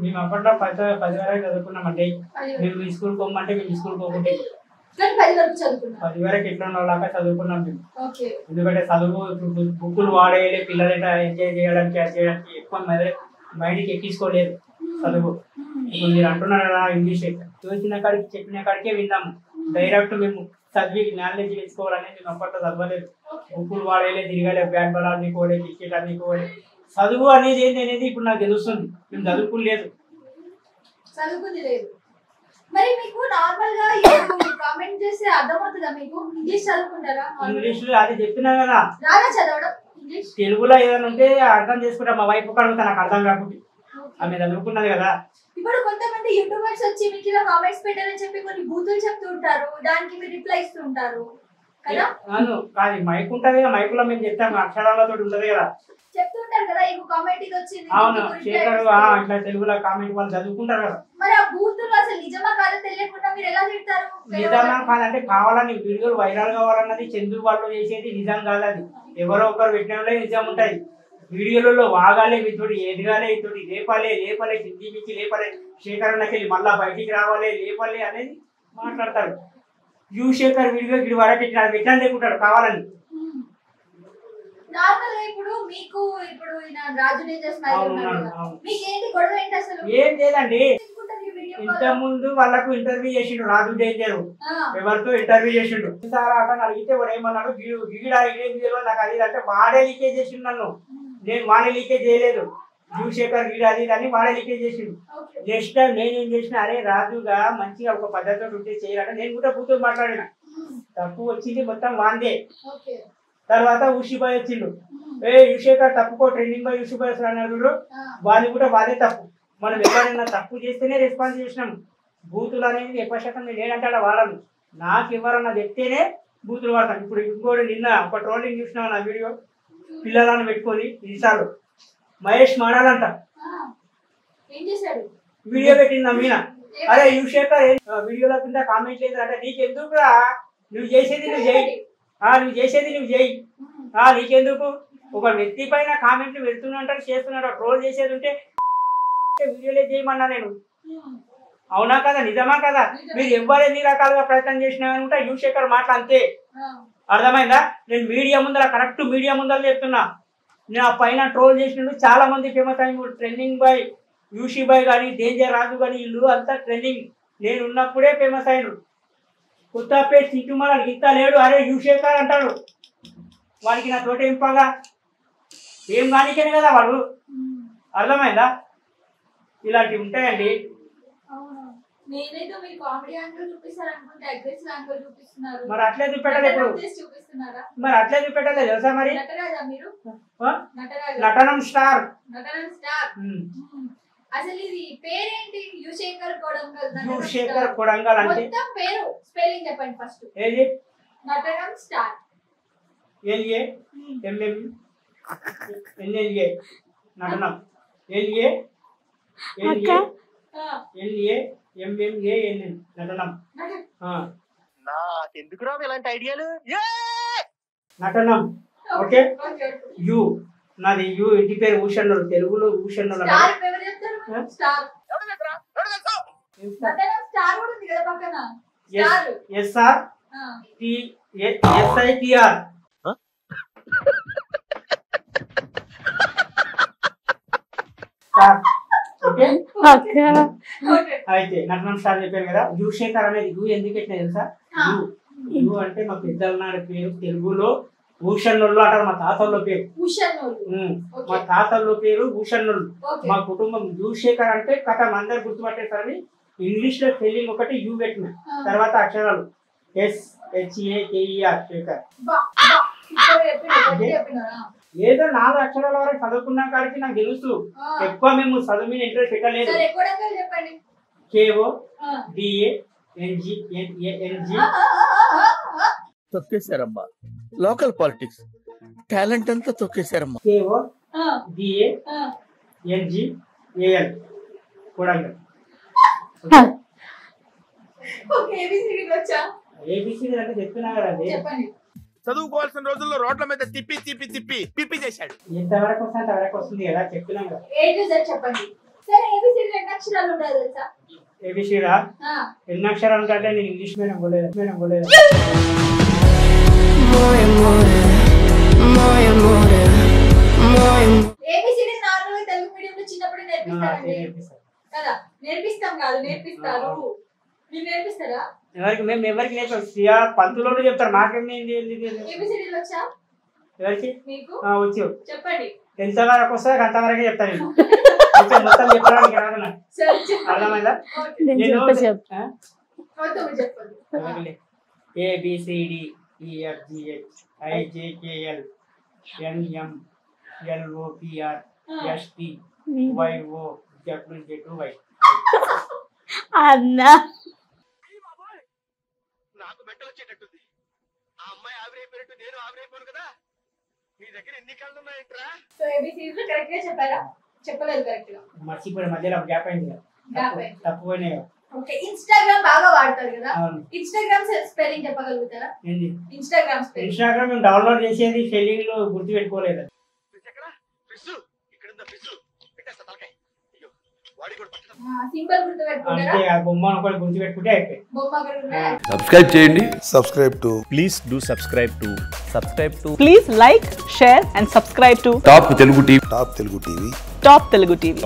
మేము అప్పట్లో 10 వరకు చదువుకున్నామండి. మేము ఈ స్కూల్ పోమంటే మేము ఈ స్కూల్ పోకుంటే 10 వరకు ఎట్లా వాళ్ళక చదువుకున్నాం మేము. ఎందుకంటే చదువు బుక్కులు వాడేయాలి పిల్లలు ఎంజాయ్ చేయడానికి ఎక్కువ మైండ్కి ఎక్కించుకోలేదు చదువు. ఇప్పుడు మీరు అంటున్నారు కదా ఇంగ్లీష్ చూసిన కాడికి చెప్పిన కాడికే విన్నాము. డైరెక్ట్ మేము చదివి నాలెడ్జ్ తెచ్చుకోవాలని మేము అప్పట్లో చదవలేదు. బుక్కులు వాడేయాలి తిరగాలి బ్యాట్ బాల్ ఆడుకోవాలి క్రికెట్ ఆడుకోవాలి. చదువు అనేది ఏంటి అనేది ఇప్పుడు నాకు తెలుస్తుంది. మేము చదువుకోలేదు. మరి మీకు నార్మల్ గా కామెంట్ చేస్తే అర్థమవుతుందా? మీకు ఇంగ్లీష్ చదువుకుంటారా? ఇంగ్లీష్ అది చెప్పినా కదా రాదా చదవడం ఇంగ్లీష్? తెలుగులో ఏదైనా ఉంటే అర్థం చేసుకుంటా. మా వైపు అడుగుతా నాకు అర్థం కాకుండా ఆమె చదువుకున్నది కదా. ఇప్పుడు కొంతమంది యూట్యూబర్స్ వచ్చి మీకు ఇలా కామెంట్స్ పెట్టారని చెప్పి కొన్ని బూతులు చెప్తూ ఉంటారు, దానికి మీరు రిప్లై ఇస్తూ ఉంటారు కదా? అవును కాదు మైక్ ఉంటది కదా, మైక్ లో మేము చెప్తాము అక్షరాలతో ఉంటది కదా, చెప్తూ ఉంటారు కదా. ఈ కామెంట్ ఇది వచ్చింది. అవును శేఖర్ ఇట్లా తెలుగులో కామెంట్ వాళ్ళు చదువుకుంటారు కదా. మరి ఆ బూతులు అసలు నిజమా కాదో తెలియకుండా మీరు ఎలా తిడతారు? నిజమా కాదంటే కావాలని వీడియోలు వైరల్ కావాలన్నది చందు వాళ్ళు చేసేది నిజం కాదు. అది ఎవరో ఒకరు పెట్టినట్లే నిజం ఉంటాయి. వీడియోలలో వాగాలి మీతోటి ఎదగాలి ఇతోటి లేపాలి కింది మించి లేపాలి శేఖర్ అన్నకెళ్ళి మళ్ళా బయటికి రావాలి లేపాలి అనేది మాట్లాడతారు. శేఖర్ వీడియో గిడి వరకు ఎట్లా లేకుంటాడు కావాలని. నార్మల్ గా ఇప్పుడు మీకు ఇప్పుడు రాజు మీకేంటి గొడవ ఏంటి అసలు? ఏం లేదండి. ఇంత ముందు వాళ్ళకు ఇంటర్వ్యూ చేసిండు రాజు డేంజర్. ఎవరితో ఇంటర్వ్యూ చేసిండు సార్ అతను అడిగితే వాడు ఏమన్నాడు గీడా నాకు అది అంటే వాడే లీకేజ్ చేసిండు నన్ను. నేను వాడే లీకేజ్ చేయలేదు. శేఖర్ గీడా అది అని వాడే లీకేజ్ చేసిండు. నెక్స్ట్ టైం నేనేం చేసిన అరే రాజుగా మంచిగా ఒక పద్ధతితో ఉంటే చేయాలంటే నేను కూడా కూతురు మాట్లాడిన. తప్పు వచ్చింది మొత్తం వాందే. తర్వాత ఉషిబాయ్ వచ్చిండు. యుషేఖర్ తప్పుకో ట్రెండింగ్ బాయ్ ఉషిబాయ్ అన్నాడు. వాళ్ళు కూడా వాదే తప్పు. మనం ఎవరైనా తప్పు చేస్తేనే రెస్పాన్స్ చేసినాము. బూతులు అనేది ఎక్కువ శాతం నేను లేదంటే అలా వాడను. నాకు ఎవరన్నా చెప్తేనే బూతులు వాడతాను. ఇప్పుడు ఇంకోటి నిన్న ఒక ట్రోలింగ్ చూసినాం నా వీడియో పిల్లలను పెట్టుకొని ఇన్స్టాలో మహేష్ మాడాలంట వీడియో పెట్టింది మీన. అరే యుషేఖర్ వీడియోలో కింద కామెంట్ లేదు అంటే నీకెందుకురా నువ్వు చేసేది నువ్వు చేయి నువ్వు చేయి నీకెందుకు. ఒక వ్యక్తి పైన కామెంట్లు పెడుతున్నట్టు చేస్తున్నాడు ట్రోల్ చేసేది ఉంటే వీడియోలే చేయమన్నా నేను. అవునా కదా నిజమా కదా? మీరు ఎవరు ఎన్ని రకాలుగా ప్రయత్నం చేసినా అనుకుంటా యుషేఖర్ మాట అంతే. అర్థమైందా? నేను మీడియా ముందర కరెక్ట్ మీడియా ముందర చెప్తున్నా. నేను ఆ పైన ట్రోల్ చేసినట్టు చాలా మంది ఫేమస్ అయిన ట్రెండింగ్ బాయ్ యూషీ బాయ్ కానీ డేంజర్ రాజు కానీ ఇల్లు అంతా ట్రెండింగ్. నేను ఉన్నప్పుడే ఫేమస్ అయినరు. కొత్తపేట సిట్టుమల ఇంత లేడు అరే యుషేఖర్ అంటాడు. వాడికి నా తోట ఏం పగా ఏం కానికేనే కదా వాడు. అర్థమైందా? ఇలాంటివి ఉంటాయండి. మరి అట్లే చూపెట్టాలి ఇప్పుడు. మరి అట్లే చూపెట్టాలి తెలుసా మరి. నటనం స్టార్. అసలు ఇది పేరేంటి? యుషేఖర్ కొడంగల్ అంటే పేరు స్పెల్లింగ్ చెప్పండి ఫస్ట్. ఏది? Natanam star. L A M M N L A Natanam L A M M A N N Natanam. నాకెందుకురా ఇలాంటి ఐడియాలు. నటనం ఓకే. యు నాది యు ఇంటి పేరు భూషణ్. తెలుగులో భూషణ్. ఎస్ఆర్ ఎస్ఐటిఆర్. అయితే నటనం స్టార్ చెప్పారు కదా. యుషేఖర్ అనేది యు ఎందుకు పెట్టినా తెలుసా? యు అంటే మా పెద్దల పేరు తెలుగులో భూషణులు అంటారు. మా తాతల్లో పేరు భూషణులు. మా కుటుంబం యుషేఖర్ అంటే కథ అందరు గుర్తుపట్టేసారని ఇంగ్లీష్ లో స్పెల్లింగ్ ఒకటి యు పెట్టిన తర్వాత అక్షరాలు SHAKER శేఖర్. ఏదో 4 అక్షరాల వరకు చదువుకున్నా కాడికి నాకు తెలుసు. ఎక్కువ మేము చదువు మీద ఇంట్రెస్ట్ పెట్టలేదు. KODANGNG తొక్కేశారమ్మా. లోకల్ పాలిటిక్స్ టాలెంట్ అంతా తొక్కేశారమ్మా. KODANGAN కొడంగల్. ఏబిసిడి అంటే చెప్పినా కదండి. చదువుకోవాల్సిన రోజుల్లో రోడ్ల మీద తిప్పి చేశాడు. ఎంతవరకు వస్తుంది అంతవరకు వస్తుంది కదా చెప్పినాం కదా. A to Z చెప్పండి. సరే ఏబిసిడి 2 అక్షరాలు ఉంటాయి తెలుసా? ఏబిసిడా ఆ, ఎన్ని అక్షరాలు ఉంటాయంటే నేను ఇంగ్లీష్ మీడియం పోలేదు ఏబిసిడి నార్మల్ తెలుగు మీడియంలో చిన్నప్పుడు నేర్పిస్తారండి నేర్పిస్తారు. కదా? నేర్పిస్తాం కాదు, నేర్పిస్తారు. మీరు నేర్పిస్తారా? ఎవరికి నేర్పారు? పంతులోళ్ళు చెప్తారు, మాకేం ఏబిసిడీలు వచ్చా ఎవరికి మీకు? వచ్చు. చెప్పండి. ఎంత వరకు వస్తే అంతవరకే చెప్తాను నేను. కొంచెం మొత్తం చెప్పడానికి రాదు నాకు. సరే చెప్పండి. అర్థమైందా? ఓకే. నేను మొత్తం మీరు చెప్పండి. ABCDEFGHIJKL NMLOPR STYOWZY. అన్నా నాకు బెట్టలు వచ్చేటట్టుంది. ఆ అమ్మాయి ఆవిరైపోయినట్టు నేను ఆవిరైపోను కదా. నీ దగ్గర ఎన్ని కళ్ళు ఉన్నాయంట్రా? సో ఏబిసిడీలు కరెక్ట్ గా చెప్పారా? చెప్పలేదు కరెక్ట్ గా. మర్చిపోయిన మధ్యలో గ్యాప్ అయింది కదా. గ్యాప్ అయింది. తప్పుపోయినాయి కదా. ఓకే. ఇన్స్టాగ్రామ్ బాగా వాడతారు కదా? అవును. ఇన్స్టాగ్రామ్ స్పెల్లింగ్ చెప్పగలుగుతారా? ఏంది? Instagram spelling. ఇన్స్టాగ్రామ్ మేము డౌన్లోడ్ చేసేది స్పెల్లింగ్ లో గుర్తు పెట్టుకోలేదు. ఫ్రిడ్జ్ ఎక్కడ? ఫ్రిడ్జ్ ఇక్కడుందా? ఫ్రిడ్జ్ పెట్టేస్తా తలకాయ. అయ్యో వాడి కూడా పట్టడం. సింబల్ గుర్తు పెట్టుకుంటారా? అంతే, ఆ బొమ్మ ఒకటి గుర్తు పెట్టుకుంటే అయిపోయి. బొమ్మ అక్కడ ఉన్నాయా? సబ్స్క్రైబ్ చేయండి. Please do subscribe to please like share and subscribe to top Telugu TV. Top Telugu TV. Top Telugu TV.